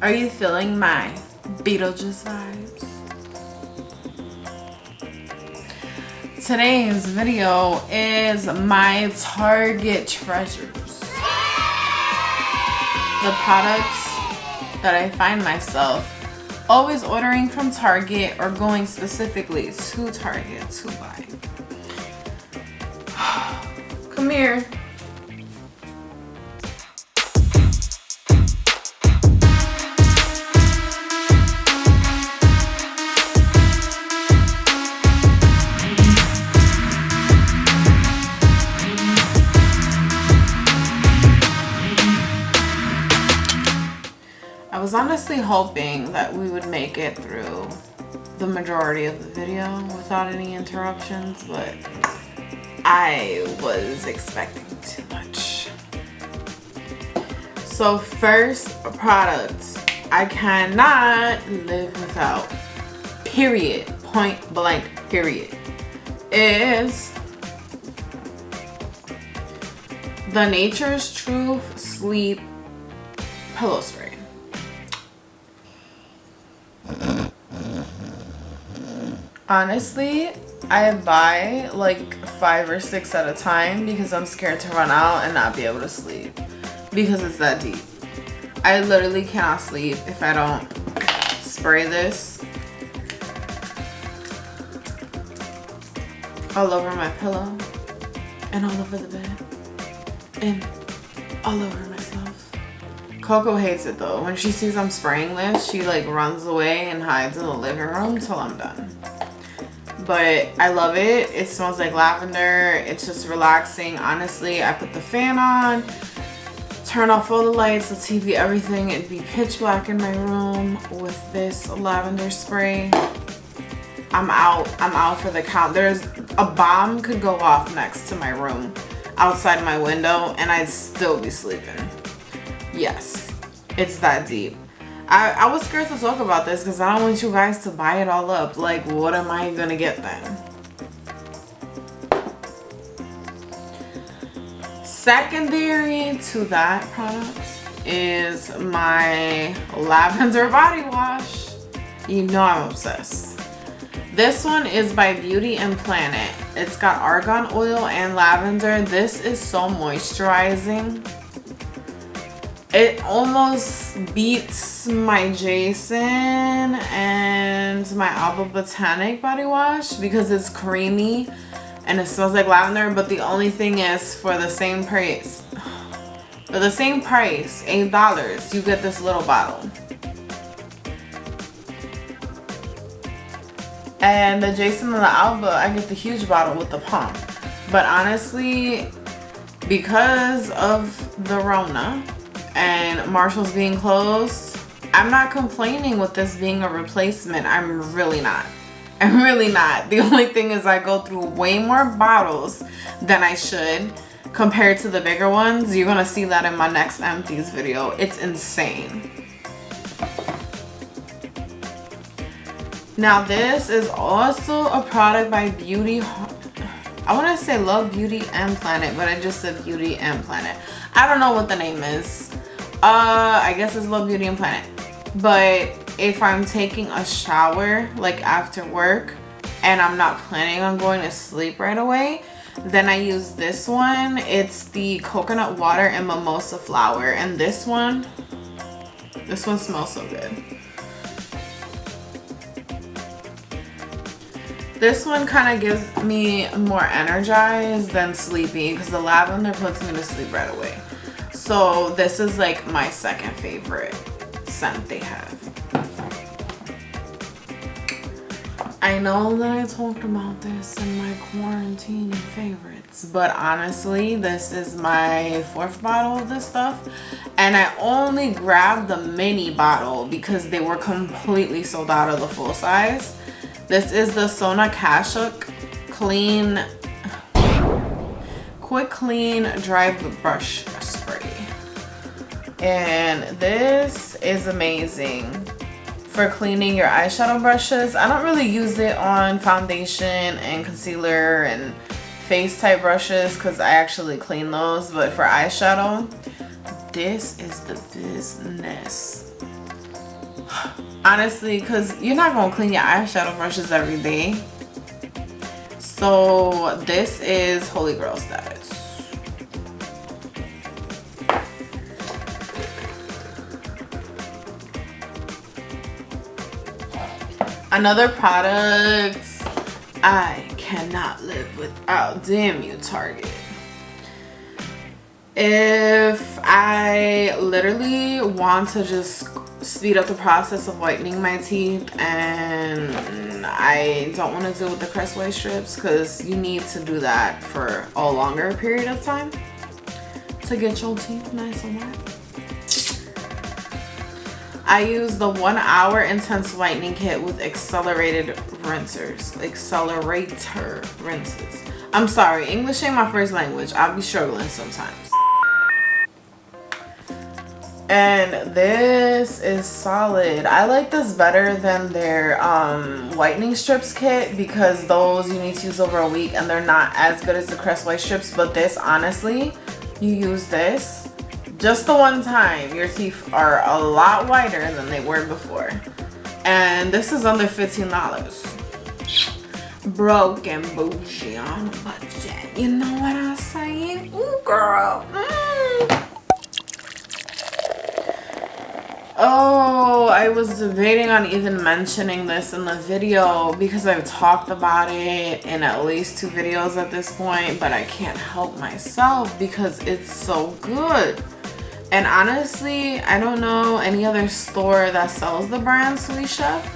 Are you feeling my Beetlejuice vibes? Today's video is my Target treasures. The products that I find myself always ordering from Target or going specifically to Target to buy. Come here. I was honestly hoping that we would make it through the majority of the video without any interruptions, but I was expecting too much. So first product I cannot live without, period, point blank period, is the Nature's Truth Sleep Pillow Spray. Honestly, I buy like 5 or 6 at a time because I'm scared to run out and not be able to sleep because it's that deep. I literally cannot sleep if I don't spray this all over my pillow and all over the bed and all over myself. Coco hates it though. When she sees I'm spraying this, she like runs away and hides in the living room till I'm done. But I love it. It smells like lavender. It's just relaxing. Honestly, I put the fan on, turn off all the lights, the TV, everything. It'd be pitch black in my room with this lavender spray. I'm out for the count. There's a bomb could go off next to my room outside my window and I'd still be sleeping. Yes, it's that deep. I was scared to talk about this because I don't want you guys to buy it all up. Like, what am I gonna get then? Secondary to that product is my lavender body wash. You know I'm obsessed. This one is by Beauty and Planet. It's got argan oil and lavender. This is so moisturizing. It almost beats my Jason and my Alba Botanic body wash because it's creamy and it smells like lavender. But the only thing is, for the same price, $8, you get this little bottle. And the Jason and the Alba, I get the huge bottle with the pump. But honestly, because of the Rona and Marshall's being closed, I'm not complaining with this being a replacement. I'm really not. The only thing is I go through way more bottles than I should compared to the bigger ones. You're gonna see that in my next empties video. It's insane. Now this is also a product by Beauty. I want to say Love Beauty and Planet, but I just said Beauty and Planet. I don't know what the name is. I guess it's Love Beauty and Planet. But if I'm taking a shower like after work and I'm not planning on going to sleep right away, then I use this one. It's the coconut water and mimosa flower, and this one smells so good. This one kind of gives me more energized than sleepy because the lavender puts me to sleep right away. So this is like my second favorite scent they have. I know that I talked about this in my quarantine favorites, but honestly, this is my 4th bottle of this stuff. And I only grabbed the mini bottle because they were completely sold out of the full size. This is the Sonia Kashnuk Quick Clean Dry Brush Spray. And this is amazing for cleaning your eyeshadow brushes. I don't really use it on foundation and concealer and face type brushes because I actually clean those, but for eyeshadow, this is the business. Honestly, because you're not going to clean your eyeshadow brushes every day. So this is holy grail status. Another product I cannot live without. Damn you, Target. If I literally want to just speed up the process of whitening my teeth and I don't want to deal with the crestway strips, because you need to do that for a longer period of time to get your teeth nice and white, I use the 1 hour intense whitening kit with accelerator rinses. I'm sorry, English ain't my first language. I'll be struggling sometimes. And this is solid. I like this better than their whitening strips kit, because those you need to use over a week and they're not as good as the crestway strips. But this, honestly, you use this just the one time, your teeth are a lot whiter than they were before. And this is under $15. Broke and bougie on a budget. You know what I'm saying? Ooh, girl. Oh, I was debating on even mentioning this in the video because I've talked about it in at least 2 videos at this point, but I can't help myself because it's so good. And honestly, I don't know any other store that sells the brand Sweet Chef.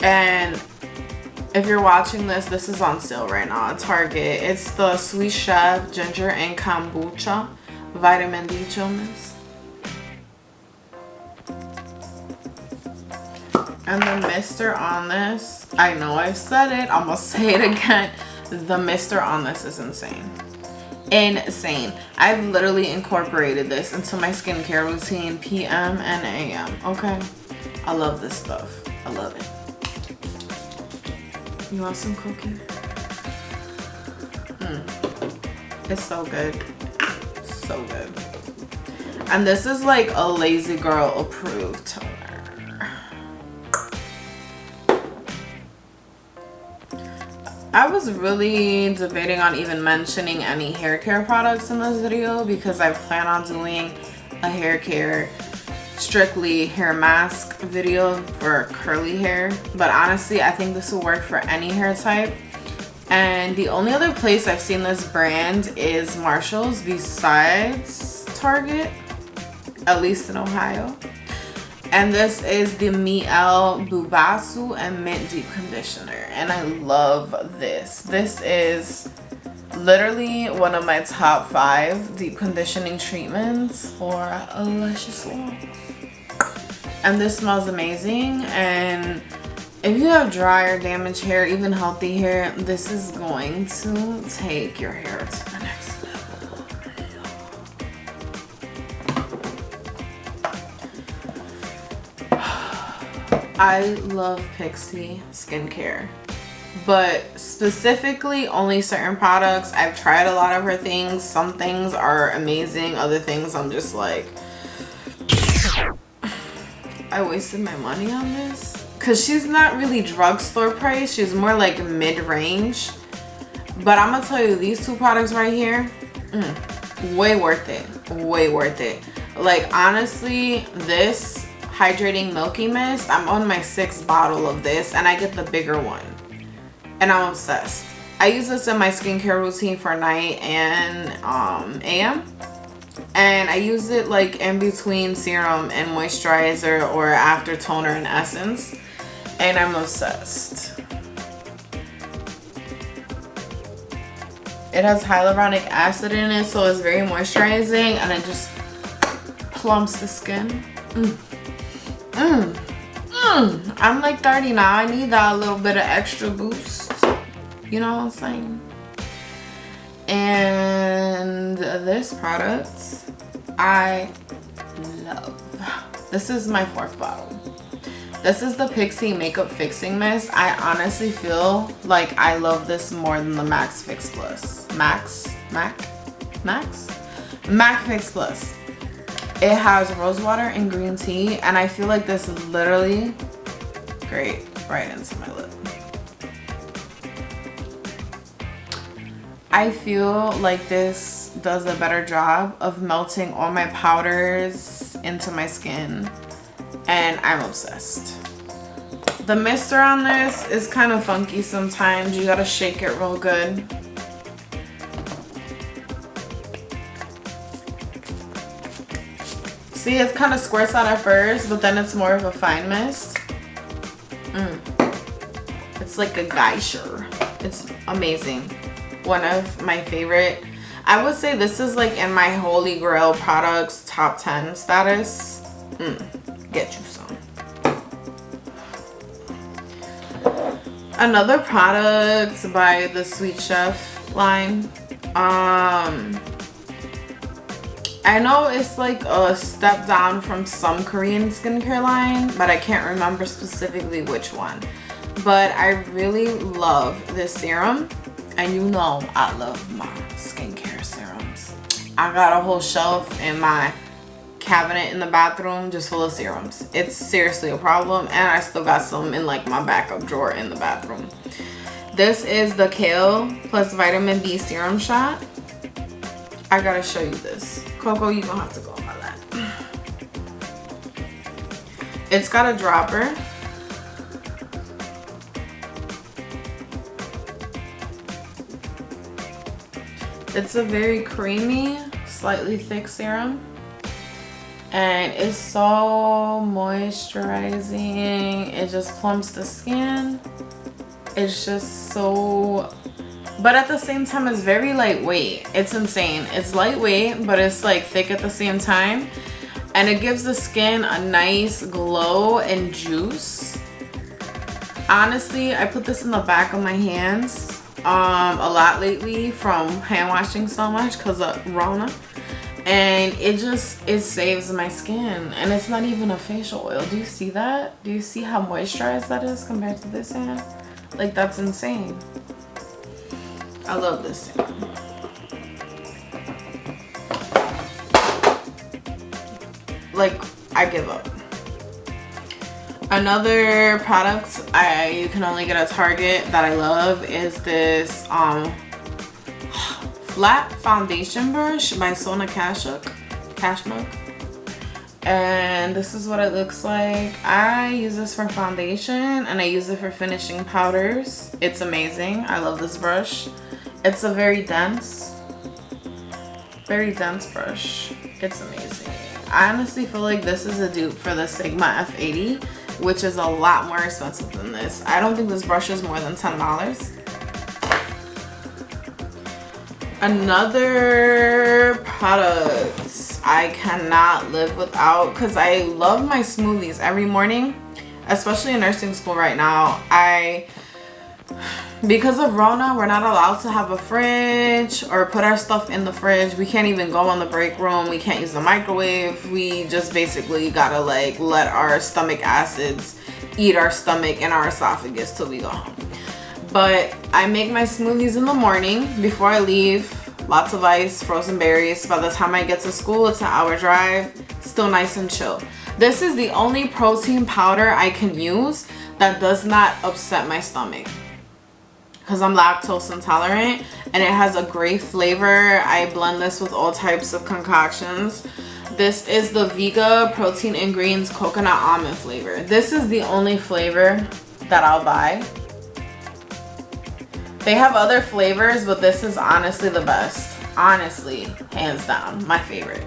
And if you're watching this, this is on sale right now at Target. It's the Sweet Chef Ginger and Kombucha Vitamin D Chill Mist. And the mister on this, I know I've said it, I'm gonna say it again. The mister on this is insane. Insane. I've literally incorporated this into my skincare routine, PM and AM. Okay, I love this stuff. I love it. You want some cookie? It's so good. So good. And this is like a lazy girl approved toner. I was really debating on even mentioning any hair care products in this video because I plan on doing a hair care strictly hair mask video for curly hair. But honestly, I think this will work for any hair type. And the only other place I've seen this brand is Marshall's besides Target, at least in Ohio. And this is the Mielle Babassu and Mint Deep Conditioner. And I love this. This is literally one of my top 5 deep conditioning treatments for a luscious look. And this smells amazing. And if you have dry or damaged hair, even healthy hair, this is going to take your hair to the next level. I love Pixie skincare, but specifically only certain products. I've tried a lot of her things. Some things are amazing. Other things I'm just like, I wasted my money on this. Because she's not really drugstore price. She's more like mid-range. But I'm going to tell you, these 2 products right here, way worth it. Way worth it. Like, honestly, this hydrating milky mist, I'm on my 6th bottle of this and I get the bigger one and I'm obsessed. I use this in my skincare routine for night and AM, and I use it like in between serum and moisturizer or after toner and essence, and I'm obsessed. It has hyaluronic acid in it, so it's very moisturizing and it just plumps the skin. I'm like 30 now. I need that little bit of extra boost. You know what I'm saying? And this product I love. This is my 4th bottle. This is the Pixie Makeup Fixing Mist. I honestly feel like I love this more than the MAC Fix Plus. MAC Fix Plus. It has rose water and green tea, and I feel like this is literally great right into my lip. I feel like this does a better job of melting all my powders into my skin, and I'm obsessed. The mister on this is kind of funky sometimes. You gotta shake it real good. See, it kind of squirts out at first, but then it's more of a fine mist. It's like a geisha. It's amazing. One of my favorite. I would say this is like in my holy grail products top 10 status. Get you some. Another product by the Sweet Chef line. I know it's like a step down from some Korean skincare line, but I can't remember specifically which one. But I really love this serum, and you know I love my skincare serums. I got a whole shelf in my cabinet in the bathroom just full of serums. It's seriously a problem, and I still got some in like my backup drawer in the bathroom. This is the Kale plus vitamin B serum shot. I gotta show you this. Coco, you gonna have to go on my lap. It's got a dropper. It's a very creamy, slightly thick serum. And it's so moisturizing. It just plumps the skin. It's just so... But at the same time, it's very lightweight. It's insane. It's lightweight, but it's like thick at the same time. And it gives the skin a nice glow and juice. Honestly, I put this in the back of my hands a lot lately from hand washing so much because of Rona. And it saves my skin. And it's not even a facial oil. Do you see that? Do you see how moisturized that is compared to this hand? Like, that's insane. I love this serum. Like, I give up. Another product you can only get at Target that I love is this flat foundation brush by Sonia Kashnuk. And this is what it looks like. I use this for foundation and I use it for finishing powders. It's amazing. I love this brush. It's a very dense brush. It's amazing. I honestly feel like this is a dupe for the Sigma F80, which is a lot more expensive than this. I don't think this brush is more than $10. Another product I cannot live without, because I love my smoothies every morning, especially in nursing school right now. Because of Rona, we're not allowed to have a fridge or put our stuff in the fridge. We can't even go in the break room. We can't use the microwave. We just basically gotta like let our stomach acids eat our stomach and our esophagus till we go home. But I make my smoothies in the morning before I leave. Lots of ice, frozen berries. By the time I get to school, it's an hour drive. Still nice and chill. This is the only protein powder I can use that does not upset my stomach, because I'm lactose intolerant, and it has a great flavor. I blend this with all types of concoctions. This is the Vega Protein and Greens Coconut Almond flavor. This is the only flavor that I'll buy. They have other flavors, but this is honestly the best. Honestly, hands down, my favorite.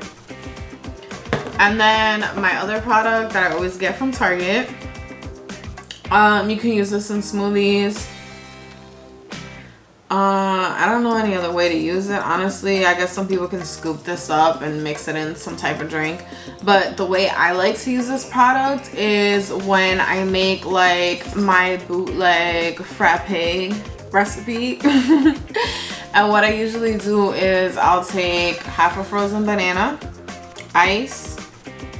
And then my other product that I always get from Target. You can use this in smoothies. I don't know any other way to use it, honestly. I guess some people can scoop this up and mix it in some type of drink. But the way I like to use this product is when I make like my bootleg frappe recipe. And what I usually do is I'll take half a frozen banana, ice,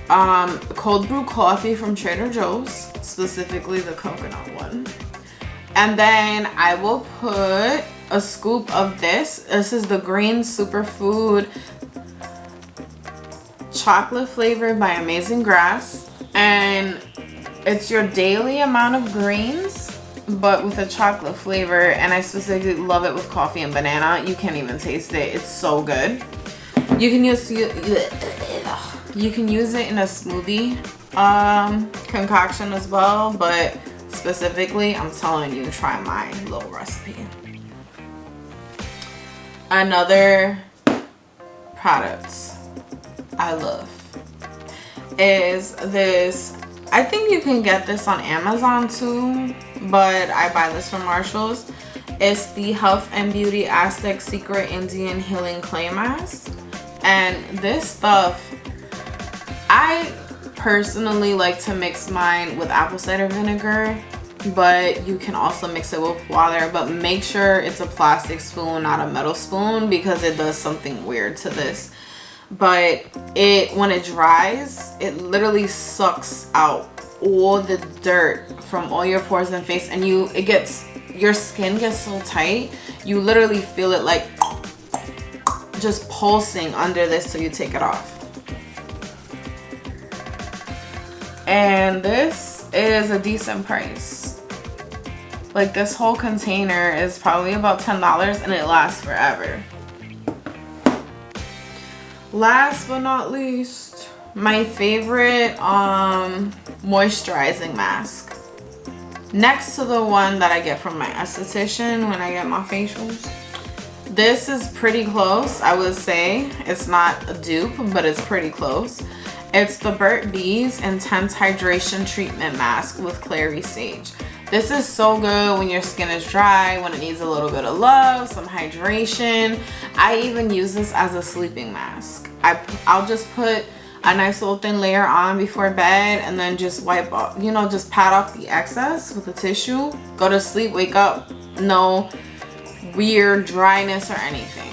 cold brew coffee from Trader Joe's, specifically the coconut one. And then I will put a scoop of this. This is the green Superfood chocolate flavored by Amazing Grass, and it's your daily amount of greens but with a chocolate flavor, and I specifically love it with coffee and banana. You can't even taste it. It's so good. You can use it in a smoothie concoction as well, but specifically I'm telling you, try my little recipe. Another product I love is this. I think you can get this on Amazon too, but I buy this from Marshall's. It's the Health and Beauty Aztec Secret Indian Healing Clay Mask. And this stuff, I personally like to mix mine with apple cider vinegar, but you can also mix it with water, but make sure it's a plastic spoon, not a metal spoon, because it does something weird to this. But when it dries, it literally sucks out all the dirt from all your pores and face, and your skin gets so tight, you literally feel it like just pulsing under this till you take it off. And this is a decent price. Like, this whole container is probably about $10 and it lasts forever. Last but not least, my favorite moisturizing mask, next to the one that I get from my esthetician when I get my facials. This is pretty close, I would say. It's not a dupe, but it's pretty close. It's the Burt's Bees Intense Hydration Treatment Mask with Clary Sage. This is so good when your skin is dry, when it needs a little bit of love, some hydration. I even use this as a sleeping mask. I'll just put a nice little thin layer on before bed and then just wipe off, you know, just pat off the excess with a tissue. Go to sleep, wake up, no weird dryness or anything.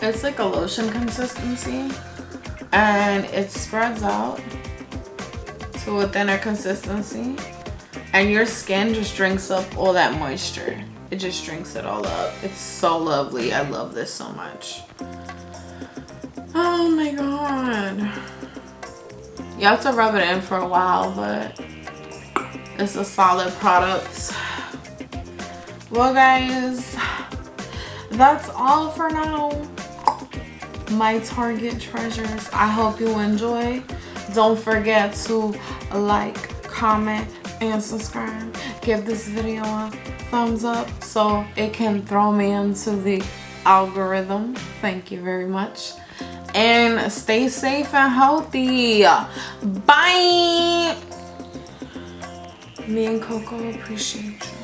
It's like a lotion consistency, and it spreads out to a thinner consistency, and your skin just drinks up all that moisture. It just drinks it all up. It's so lovely. I love this so much. Oh my god. You have to rub it in for a while, but it's a solid product. Well guys, that's all for now. My Target treasures. I hope you enjoy. Don't forget to like, comment, and subscribe. Give this video a thumbs up so it can throw me into the algorithm. Thank you very much. And stay safe and healthy. Bye. Me and Coco appreciate you.